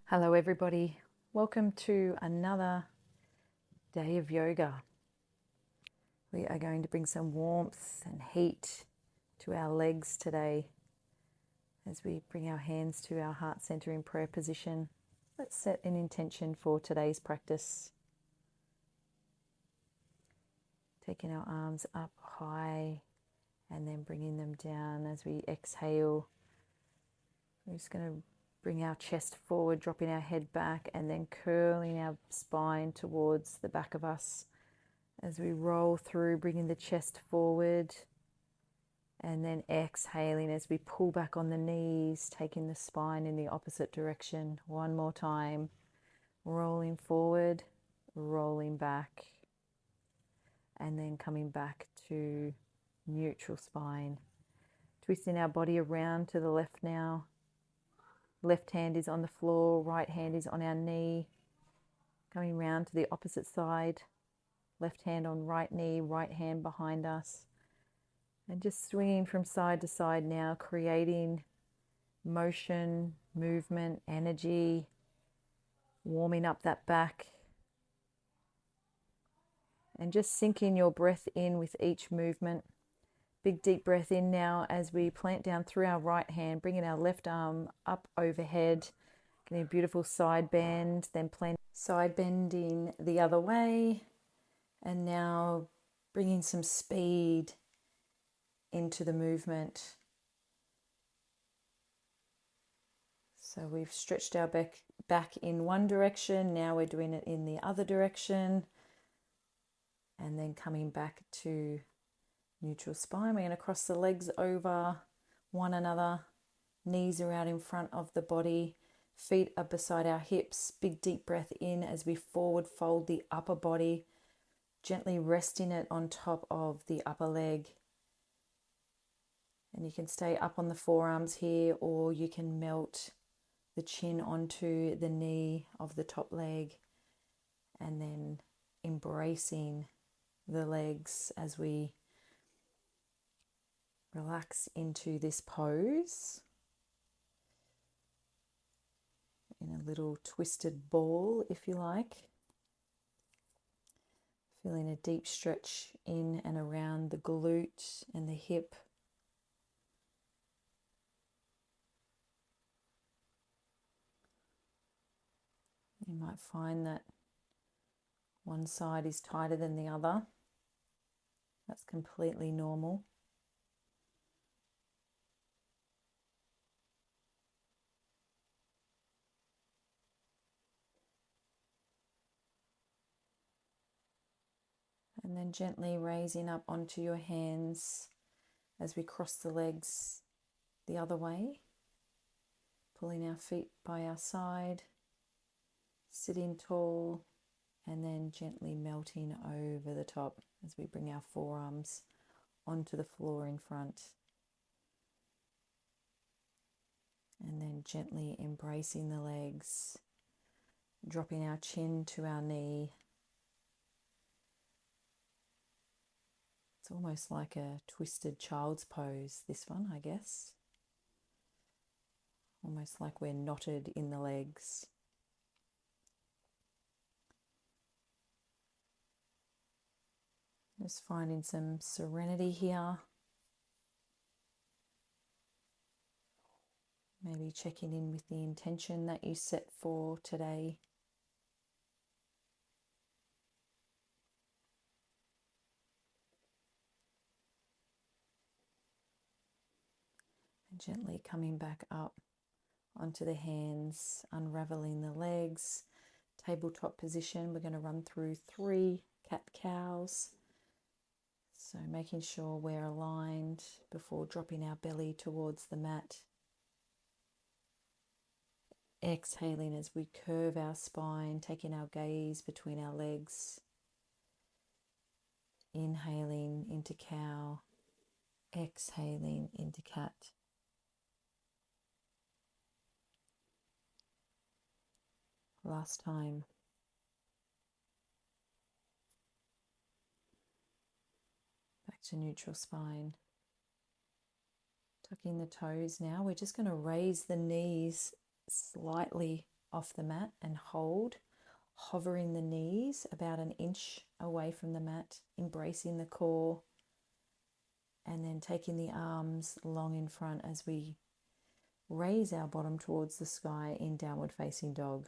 Hello everybody, welcome to another day of yoga. We are going to bring some warmth and heat to our legs today as we bring our hands to our heart center in prayer position. Let's set an intention for today's practice. Taking our arms up high and then bringing them down as we exhale. We're just going to bring our chest forward, dropping our head back, and then curling our spine towards the back of us as we roll through, bringing the chest forward, and then exhaling as we pull back on the knees, taking the spine in the opposite direction. One more time, rolling forward, rolling back, and then coming back to neutral spine. Twisting our body around to the left now. Left hand is on the floor, right hand is on our knee. Coming round to the opposite side. Left hand on right knee, right hand behind us. And just swinging from side to side now, creating motion, movement, energy, warming up that back. And just sinking your breath in with each movement. Big deep breath in now as we plant down through our right hand, bringing our left arm up overhead, getting a beautiful side bend, then side bending the other way, and now bringing some speed into the movement. So we've stretched our back in one direction, now we're doing it in the other direction, and then coming back to neutral spine. We're going to cross the legs over one another. Knees are out in front of the body. Feet are beside our hips. Big deep breath in as we forward fold the upper body, gently resting it on top of the upper leg. And you can stay up on the forearms here, or you can melt the chin onto the knee of the top leg, and then embracing the legs as we relax into this pose in a little twisted ball, if you like. Feeling a deep stretch in and around the glute and the hip. You might find that one side is tighter than the other. That's completely normal. And then gently raising up onto your hands as we cross the legs the other way. Pulling our feet by our side, sitting tall, and then gently melting over the top as we bring our forearms onto the floor in front. And then gently embracing the legs, dropping our chin to our knee. It's almost like a twisted child's pose, this one, I guess. Almost like we're knotted in the legs. Just finding some serenity here. Maybe checking in with the intention that you set for today. And gently coming back up onto the hands, unraveling the legs. Tabletop position, we're going to run through 3 cat-cows. So making sure we're aligned before dropping our belly towards the mat. Exhaling as we curve our spine, taking our gaze between our legs. Inhaling into cow, exhaling into cat. Last time. Back to neutral spine. Tucking the toes now. We're just going to raise the knees slightly off the mat and hold, hovering the knees about an inch away from the mat, embracing the core, and then taking the arms long in front as we raise our bottom towards the sky in downward facing dog.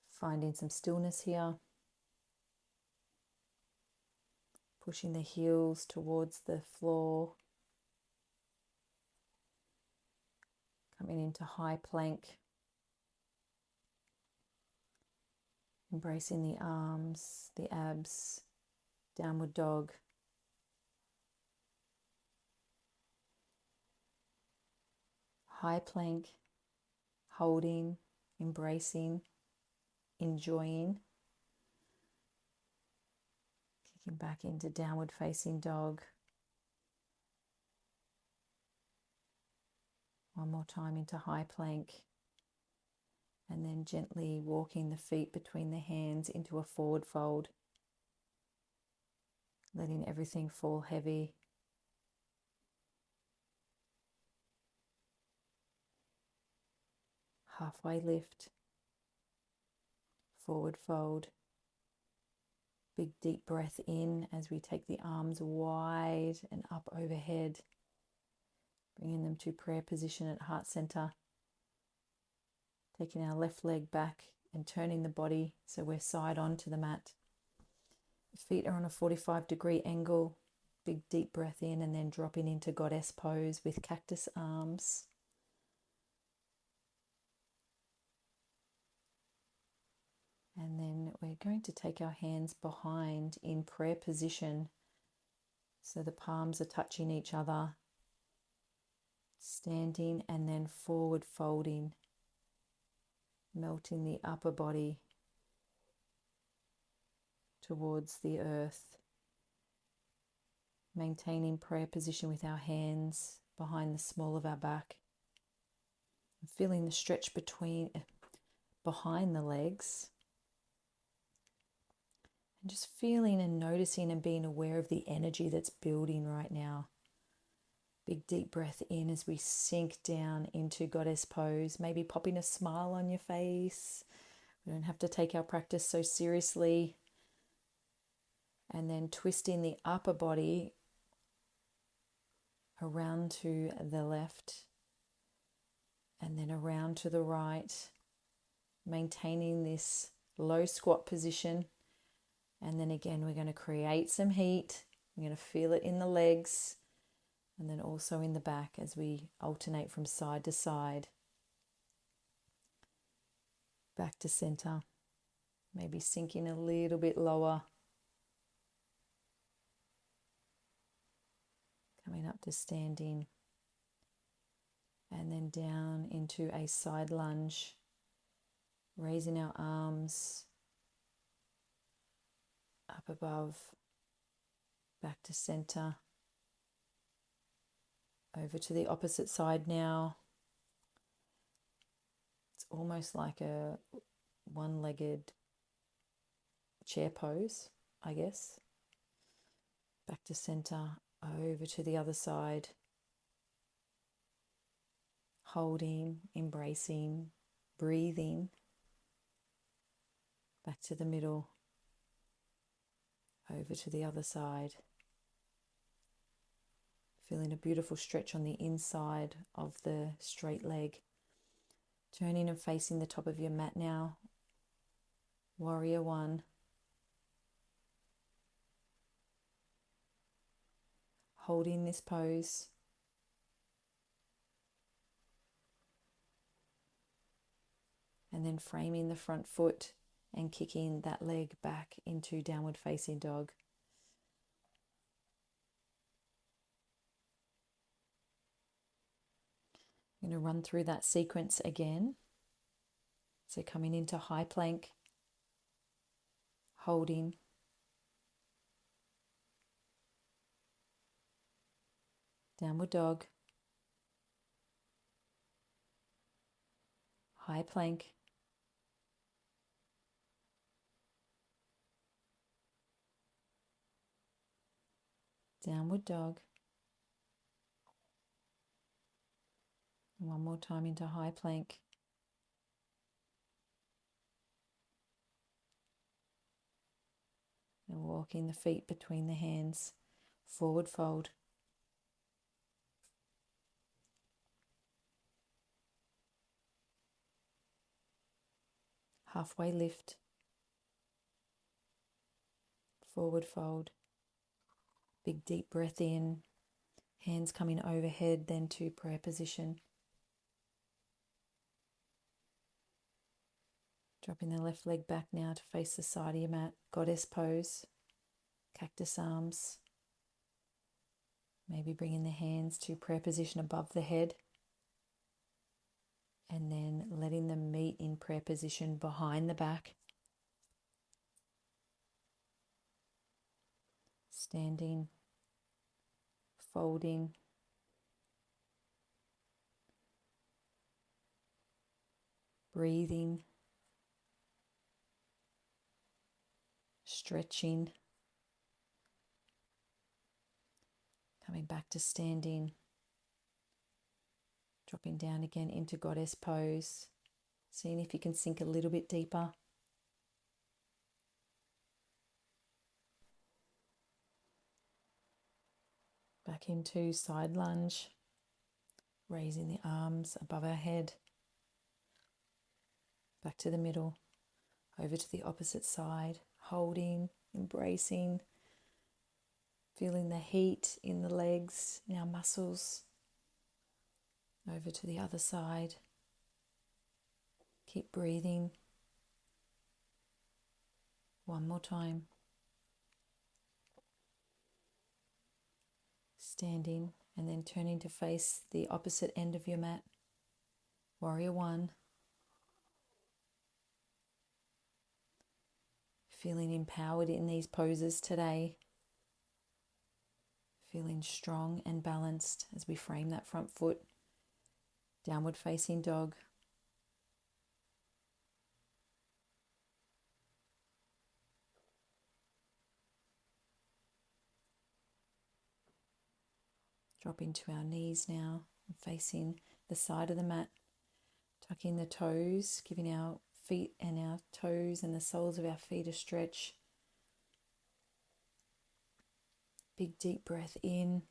Finding some stillness here. Pushing the heels towards the floor. Coming into high plank. Embracing the arms, the abs, downward dog. High plank, holding, embracing, enjoying. Kicking back into downward facing dog. One more time into high plank. And then gently walking the feet between the hands into a forward fold. Letting everything fall heavy. Halfway lift. Forward fold. Big deep breath in as we take the arms wide and up overhead. Bringing them to prayer position at heart center. Taking our left leg back and turning the body so we're side on to the mat. Feet are on a 45-degree angle. Big deep breath in and then dropping into goddess pose with cactus arms. And then we're going to take our hands behind in prayer position. So the palms are touching each other. Standing and then forward folding. Melting the upper body towards the earth. Maintaining prayer position with our hands behind the small of our back. Feeling the stretch behind the legs. And just feeling and noticing and being aware of the energy that's building right now. Big deep breath in as we sink down into goddess pose. Maybe popping a smile on your face. We don't have to take our practice so seriously. And then twisting the upper body around to the left. And then around to the right. Maintaining this low squat position. And then again, we're going to create some heat. We're going to feel it in the legs and then also in the back as we alternate from side to side. Back to center. Maybe sinking a little bit lower. Coming up to standing. And then down into a side lunge. Raising our arms up above, back to center, over to the opposite side now. It's almost like a one-legged chair pose, I guess. Back to center, over to the other side. Holding, embracing, breathing. Back to the middle. Over to the other side. Feeling a beautiful stretch on the inside of the straight leg. Turning and facing the top of your mat now. Warrior one. Holding this pose. And then framing the front foot and kicking that leg back into downward facing dog. I'm going to run through that sequence again. So coming into high plank, holding, downward dog, high plank, downward dog, One more time into high plank. And walking the feet between the hands, forward fold. Halfway lift, forward fold. Big deep breath in, hands coming overhead, then to prayer position. Dropping the left leg back now to face the side of your mat, goddess pose, cactus arms. Maybe bringing the hands to prayer position above the head, and then letting them meet in prayer position behind the back. Standing, folding, breathing, stretching, coming back to standing, dropping down again into goddess pose, seeing if you can sink a little bit deeper. Back into side lunge, raising the arms above our head, back to the middle, over to the opposite side, holding, embracing, feeling the heat in the legs, in our muscles, over to the other side. Keep breathing. One more time. Standing and then turning to face the opposite end of your mat. Warrior one. Feeling empowered in these poses today. Feeling strong and balanced as we frame that front foot. Downward facing dog. Dropping to our knees now, and facing the side of the mat, tucking the toes, giving our feet and our toes and the soles of our feet a stretch. Big deep breath in,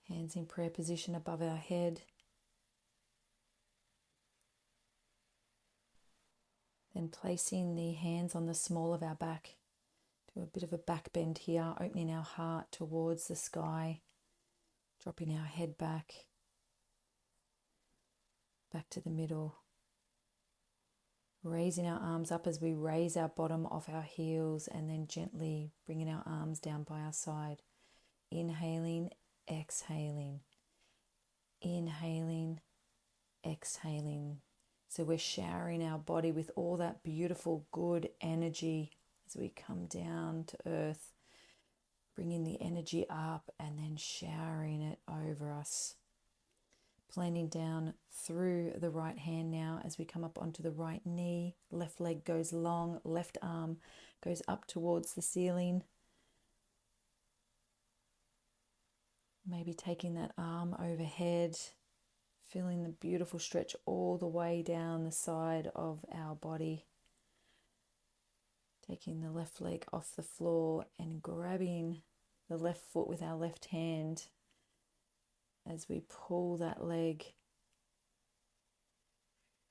hands in prayer position above our head. Then placing the hands on the small of our back. Do a bit of a back bend here, opening our heart towards the sky, dropping our head back to the middle. Raising our arms up as we raise our bottom off our heels, and then gently bringing our arms down by our side. Inhaling, exhaling. Inhaling, exhaling. So we're showering our body with all that beautiful, good energy as we come down to earth, bringing the energy up and then showering it over us. Planting down through the right hand now as we come up onto the right knee. Left leg goes long, left arm goes up towards the ceiling. Maybe taking that arm overhead, feeling the beautiful stretch all the way down the side of our body. Taking the left leg off the floor and grabbing the left foot with our left hand as we pull that leg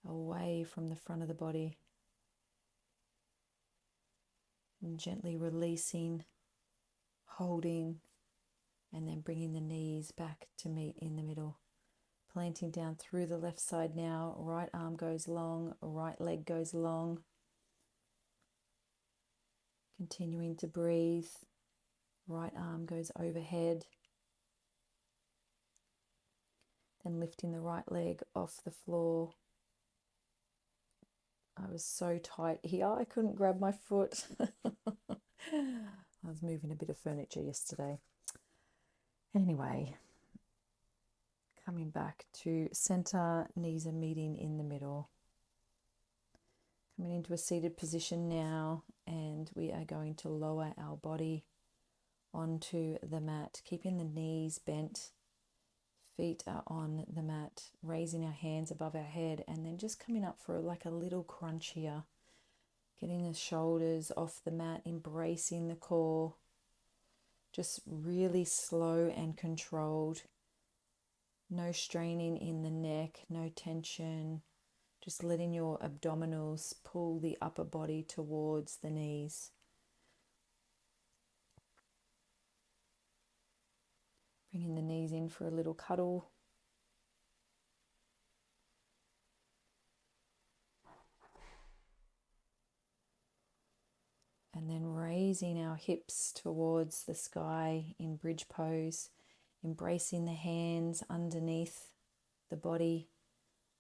away from the front of the body. And gently releasing, holding, and then bringing the knees back to meet in the middle. Planting down through the left side now. Right arm goes long, right leg goes long. Continuing to breathe. Right arm goes overhead. Then lifting the right leg off the floor. I was so tight here, I couldn't grab my foot. I was moving a bit of furniture yesterday. Anyway, coming back to center, knees are meeting in the middle. Coming into a seated position now, and we are going to lower our body onto the mat, keeping the knees bent, Feet are on the mat, raising our hands above our head, and then just coming up for like a little crunch here. Getting the shoulders off the mat, embracing the core. Just really slow and controlled. No straining in the neck, no tension. Just letting your abdominals pull the upper body towards the knees. Bringing the knees in for a little cuddle. And then raising our hips towards the sky in bridge pose, embracing the hands underneath the body,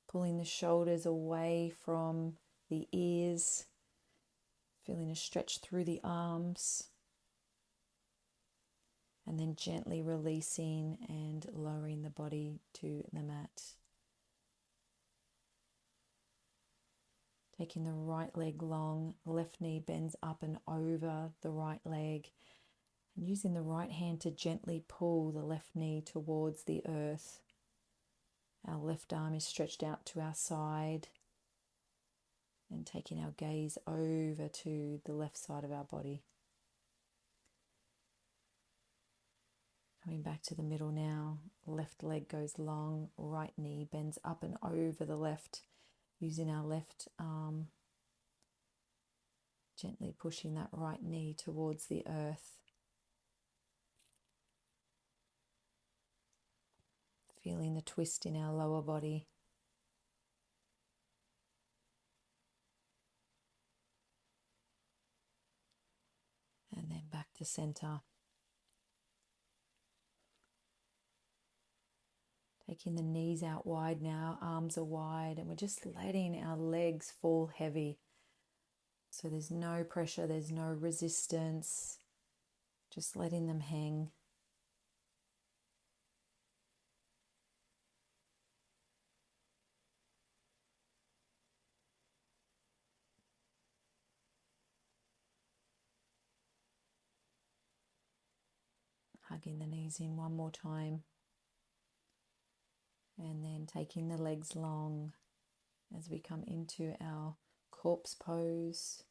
pulling the shoulders away from the ears, feeling a stretch through the arms, and then gently releasing and lowering the body to the mat. Taking the right leg long, left knee bends up and over the right leg, and using the right hand to gently pull the left knee towards the earth. Our left arm is stretched out to our side, and taking our gaze over to the left side of our body. Coming back to the middle now, left leg goes long, right knee bends up and over the left, using our left arm, gently pushing that right knee towards the earth. Feeling the twist in our lower body. And then back to center. Taking the knees out wide now, arms are wide, and we're just letting our legs fall heavy. So there's no pressure, there's no resistance, just letting them hang. Hugging the knees in one more time. And then taking the legs long as we come into our corpse pose.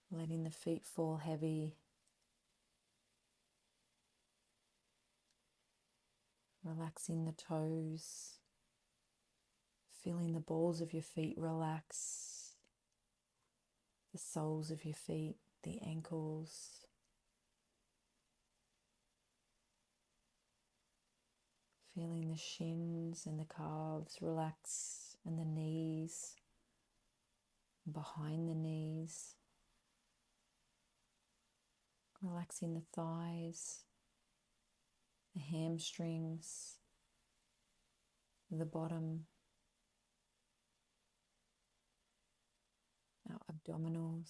Letting the feet fall heavy. Relaxing the toes. Feeling the balls of your feet relax. The soles of your feet, the ankles. Feeling the shins and the calves relax, and the knees, behind the knees. Relaxing the thighs, the hamstrings, the bottom, our abdominals.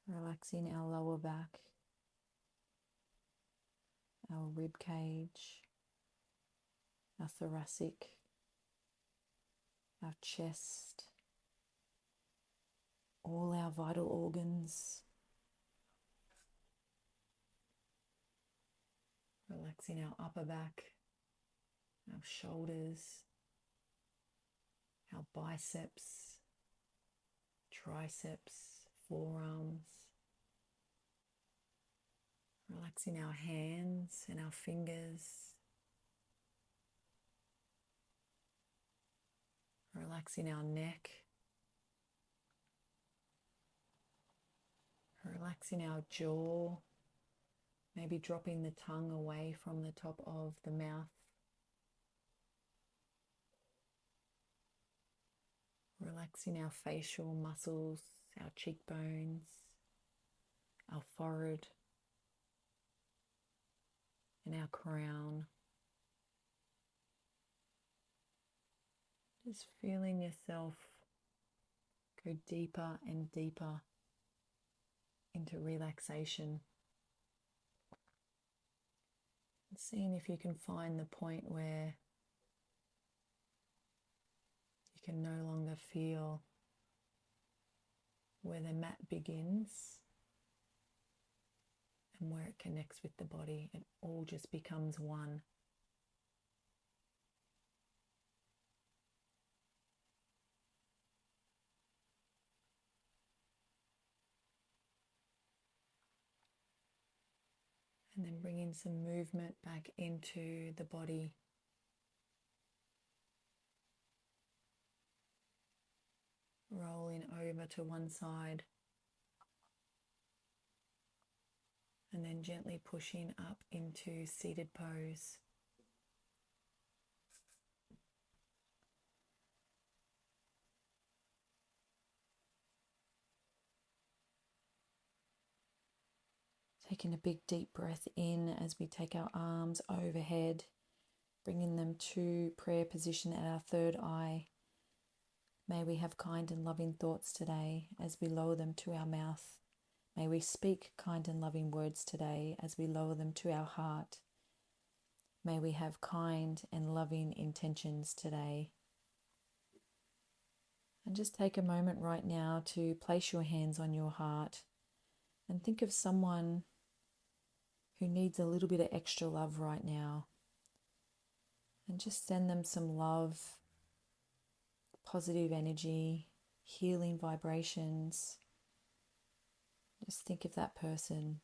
Relaxing our lower back, our rib cage, our thoracic, our chest, all our vital organs. Relaxing our upper back, our shoulders, our biceps, triceps, forearms. Relaxing our hands and our fingers. Relaxing our neck. Relaxing our jaw. Maybe dropping the tongue away from the top of the mouth. Relaxing our facial muscles, our cheekbones, our forehead, and our crown. Just feeling yourself go deeper and deeper into relaxation. And seeing if you can find the point where you can no longer feel where the mat begins and where it connects with the body. It all just becomes one. And then bringing some movement back into the body. Rolling over to one side. And then gently pushing up into seated pose. Taking a big deep breath in as we take our arms overhead, bringing them to prayer position at our third eye. May we have kind and loving thoughts today as we lower them to our mouth. May we speak kind and loving words today as we lower them to our heart. May we have kind and loving intentions today. And just take a moment right now to place your hands on your heart and think of someone who needs a little bit of extra love right now. And just send them some love, positive energy, healing vibrations. Just think of that person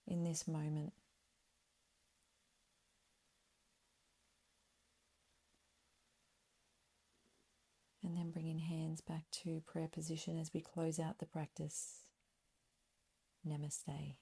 in this moment. And then bringing hands back to prayer position as we close out the practice. Namaste.